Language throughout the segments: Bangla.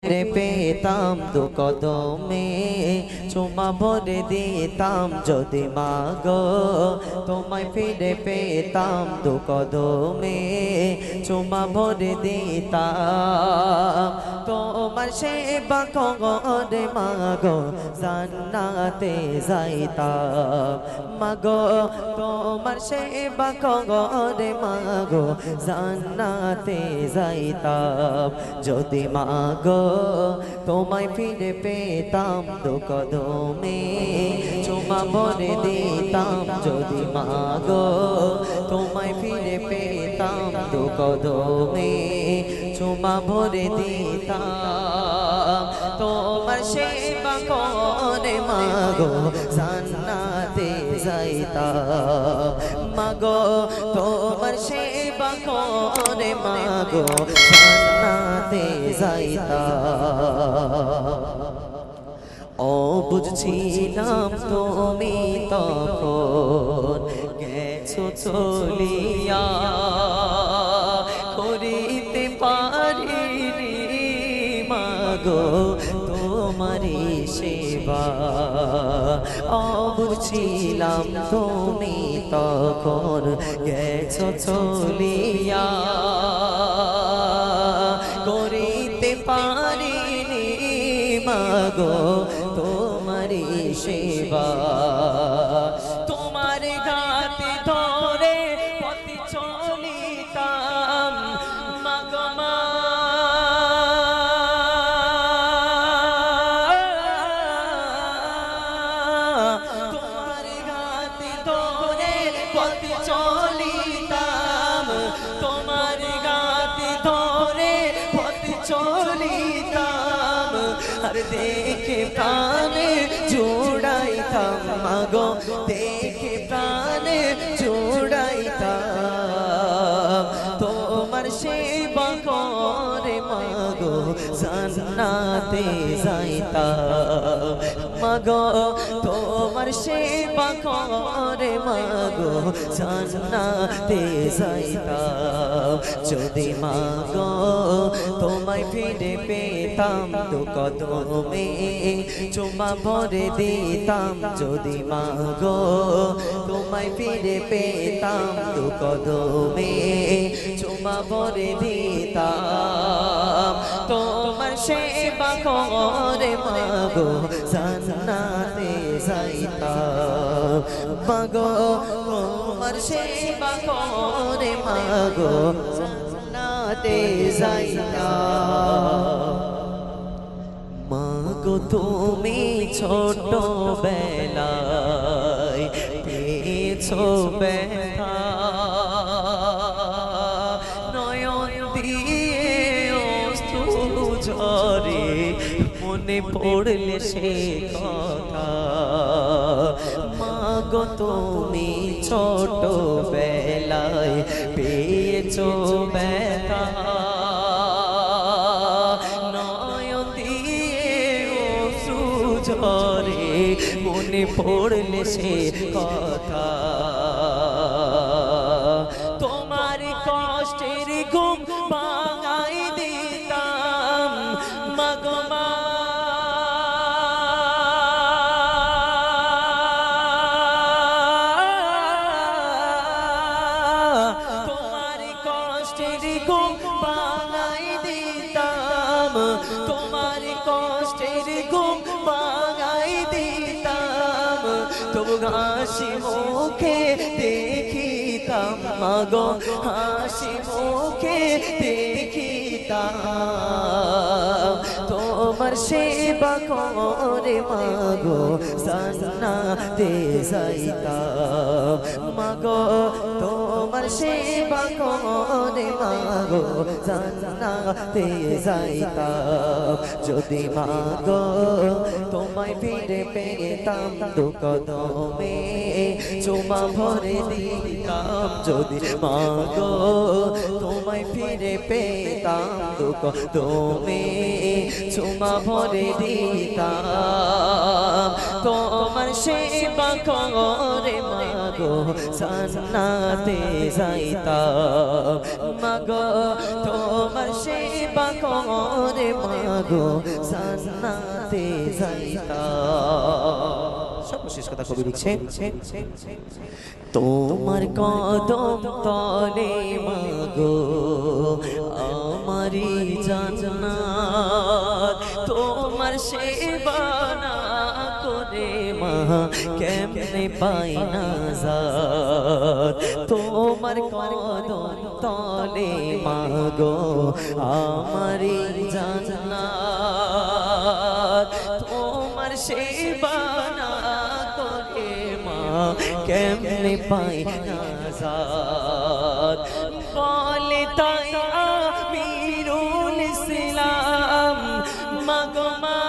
রে পেতাম দু কদমে চুমা ভরে দিতাম যদি মাগো তোমায় ফিরে পেতাম দু কদমে চুমা ভরে দিতাম তোমার সেবা করে মাগো জান্নাতে যাইতাম মাগো তোমার সেবা করে মাগো জান্নাতে যাইতাম যদি মাগো তোমায় ফিরে পেতাম দু কদমে চুমা ভরে দিতাম যদি মাগো তোমায় ফিরে পেতাম দু কদমে চুমা ভরে দিতাম তোমার সেবা করে মাগো জান্নাতে যাইতাম মাগো তোমার সেবা করে মাগো জান্নাতে যাইতাম ও বুঝছিলাম তুমি তখন গেছো চলিয়া করিতে পারিনি মাগো তোমারি সেবা ও বুঝছিলাম তুমি তখন গেছো চলিয়া করিতে পারিনি মাগো তোমারি সেবা তোমার গাতে ধরে পথ চলিতাম মাগো মা তোমার গাতে ধরে পথ চলিতাম তোমার গাতে ধরে পথ চলিতাম আর দেখে প্রাণে জোড়াইতাম মাগো দেখে প্রাণে জোড়াইতাম তোমার সেবা করে মাগো জান্নাতে যাইতাম মাগো তোমার সেবা করে মাগো জান্নাতে যাইতাম যদি মাগো তোমায় ফিরে পেতাম দু কদমে চুমা ভরে দিতাম যদি মাগো তোমায় ফিরে পেতাম দু কদমে চুমা ভরে দিতাম তোমার সেবা করে মাগো জান্নাতে যাইতাম মাগো তোমার সেবা করে মাগো জান্নাতে যাইতাম মাগো তুমি ছোট বেলায় পেয়েছো ব্যথা নয়ন দিয়ে অশ্রু ঝরে মনে পড়লে সে কথা মাগো তুমি ছোট বেলায় পেয়েছো ব্যথা ঝরে মনে পড়লে সে কথা তোমার কষ্টের ঘুম ভাঙাই দিতাম মাগো মা তোমার কষ্টের ঘুম ভাঙাই দিতাম তোমার কষ্টের ঘুম তবু হাসি মুখে দেখিতাম মাগো হাসি মুখে দেখিতাম তোমার সেবা করে মাগো জান্নাতে যাইতাম মাগো তোমার সেবা করে মাগো জান্নাতে যাইতাম যদি মাগো তোমায় ফিরে পেতাম দু কদমে চুমা ভরে দিতাম যদি মাগো তোমায় ফিরে পেতাম দু কদমে চুমা ভরে দিতাম তোমার সেবা করে মাগো মাগো জান্নাতে যাইতাম মাগো তোমার সেবা করে মাগো জান্নাতে যাইতাম। সর্বশেষ কথা কবি লিখছে, তোমার কদম তলে মাগো আমারি জান্নাত, তোমার সেবা না করে মা কেমনে পাই নাজাত, তোমার কদম তলে মাগো আমারি জান্নাত, তোমার সেবা না করে মা কেমনে পাই নাজাত। বলে তাই আমিরুল ইসলাম মাগো মা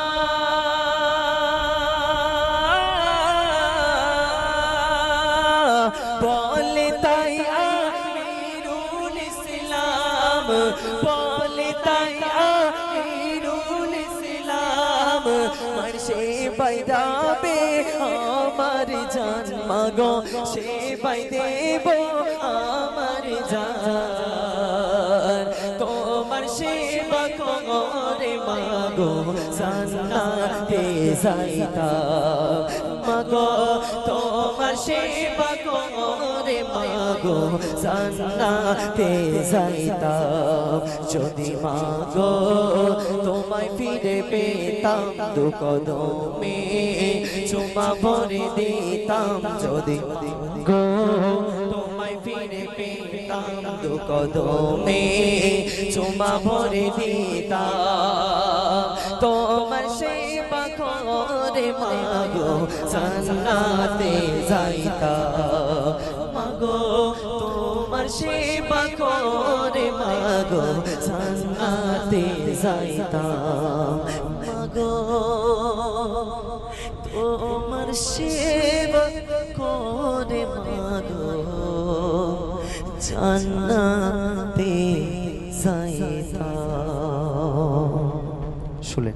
বলে তাই আমিরুল ইসলাম বলে তাই আমিরুল ইসলাম মারশে বাইদাবে আমার জান মাগো সে বাই দেব আমার জান, তোমার সেবা করে মাগো জান্নাতে যাইতাম মাগো তোমার সেবা করে মাগো জান্নাতে যাইতাম। যদি মাগো তোমায় ফিরে পেতাম দু কদমে চুমা ভরে দিতাম, যদি গো তোমায় ফিরে পেতাম দু কদমে চুমা ভরে দিতাম, তোমার সেবা করে মাগো জান্নাতে যাইতাম মাগো তোমার সেবা করে মাগো জান্নাতে যাইতাম মাগো তোমার সেবা করে মাগো জান্নাতে যাইতাম। শুলে